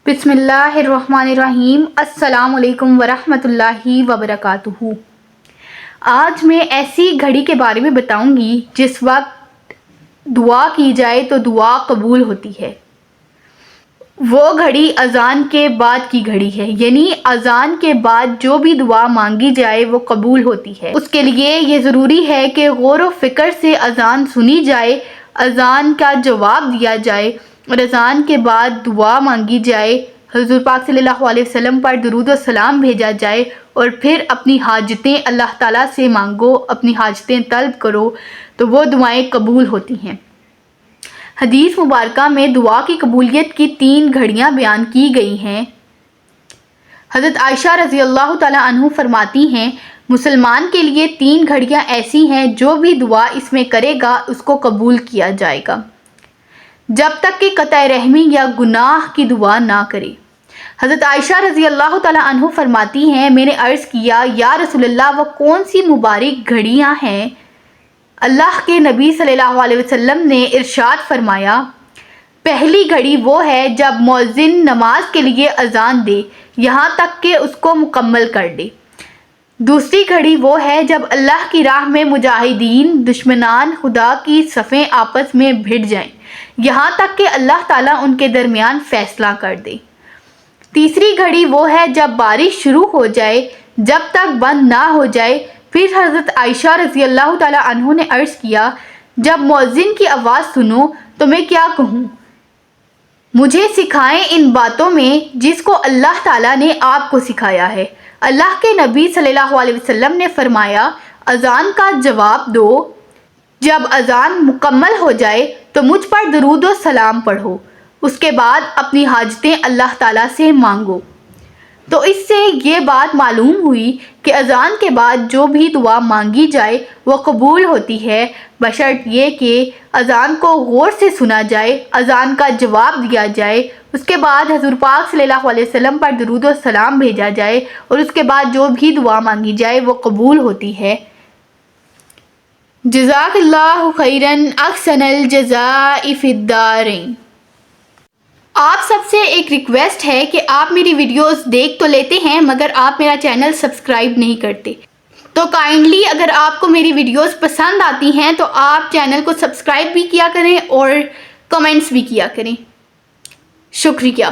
बिस्मिल्लाहिर्रहमानिर्रहीम। अस्सलाम वालेकुम वरहमतुल्लाहि वबरकातुहू। आज मैं ऐसी घड़ी के बारे में बताऊंगी जिस वक्त दुआ की जाए तो दुआ कबूल होती है। वो घड़ी अजान के बाद की घड़ी है, यानी अजान के बाद जो भी दुआ मांगी जाए वो कबूल होती है। उसके लिए ये ज़रूरी है कि गौर व फिक्र से अजान सुनी जाए, अजान का जवाब दिया जाए और अजान के बाद दुआ मांगी जाए, हुज़ूर पाक सल्लल्लाहु अलैहि वसल्लम पर दुरूद व सलाम भेजा जाए और फिर अपनी हाजतें अल्लाह ताला से मांगो, अपनी हाजतें तलब करो तो वो दुआएं कबूल होती हैं। हदीस मुबारका में दुआ की कबूलियत की 3 घड़ियां बयान की गई हैं। हज़रत आयशा रज़ी अल्लाह ताला अन्हु फरमाती हैं, मुसलमान के लिए 3 घड़ियां ऐसी हैं जो भी दुआ इसमें करेगा उसको कबूल किया जाएगा, जब तक कि कतई रहमी या गुनाह की दुआ ना करे। हज़रत आयशा रज़ी अल्लाह ताला अन्हु फरमाती हैं, मैंने अर्ज़ किया, या रसूलल्लाह, वो कौन सी मुबारक घड़ियां हैं? अल्लाह के नबी सल्लल्लाहु अलैहि वसल्लम ने इरशाद फरमाया, पहली घड़ी वो है जब मुअज्जिन नमाज के लिए अजान दे यहाँ तक कि उसको मुकम्मल कर दे। दूसरी घड़ी वो है जब अल्लाह की राह में मुजाहिदीन दुश्मनान खुदा की सफ़ें आपस में भिड़ जाएं, यहाँ तक कि अल्लाह ताला उनके दरमियान फ़ैसला कर दे। तीसरी घड़ी वो है जब बारिश शुरू हो जाए जब तक बंद ना हो जाए। फिर हज़रत आयशा रज़ी अल्लाह ताला अन्हु ने अर्ज़ किया, जब मुअज्जिन की आवाज़ सुनो तो मैं क्या कहूँ? मुझे सिखाएं इन बातों में जिसको अल्लाह ताला ने आपको सिखाया है। अल्लाह के नबी सल्लल्लाहु अलैहि वसल्लम ने फरमाया, अजान का जवाब दो, जब अजान मुकम्मल हो जाए तो मुझ पर दुरूद व सलाम पढ़ो, उसके बाद अपनी हाजतें अल्लाह ताला से मांगो। तो इससे ये बात मालूम हुई कि अजान के बाद जो भी दुआ मांगी जाए वो कबूल होती है, बशर्त ये कि अजान को गौर से सुना जाए, अजान का जवाब दिया जाए, उसके बाद हुज़ूर पाक सल्लल्लाहु अलैहि वसल्लम पर दुरूद व सलाम भेजा जाए और उसके बाद जो भी दुआ मांगी जाए वो कबूल होती है। जज़ाकल्लाहु खैरन अहसनल जज़ाई फिद्दारैन। आप सबसे एक रिक्वेस्ट है कि आप मेरी वीडियोस देख तो लेते हैं मगर आप मेरा चैनल सब्सक्राइब नहीं करते, तो काइंडली अगर आपको मेरी वीडियोस पसंद आती हैं तो आप चैनल को सब्सक्राइब भी किया करें और कमेंट्स भी किया करें। शुक्रिया।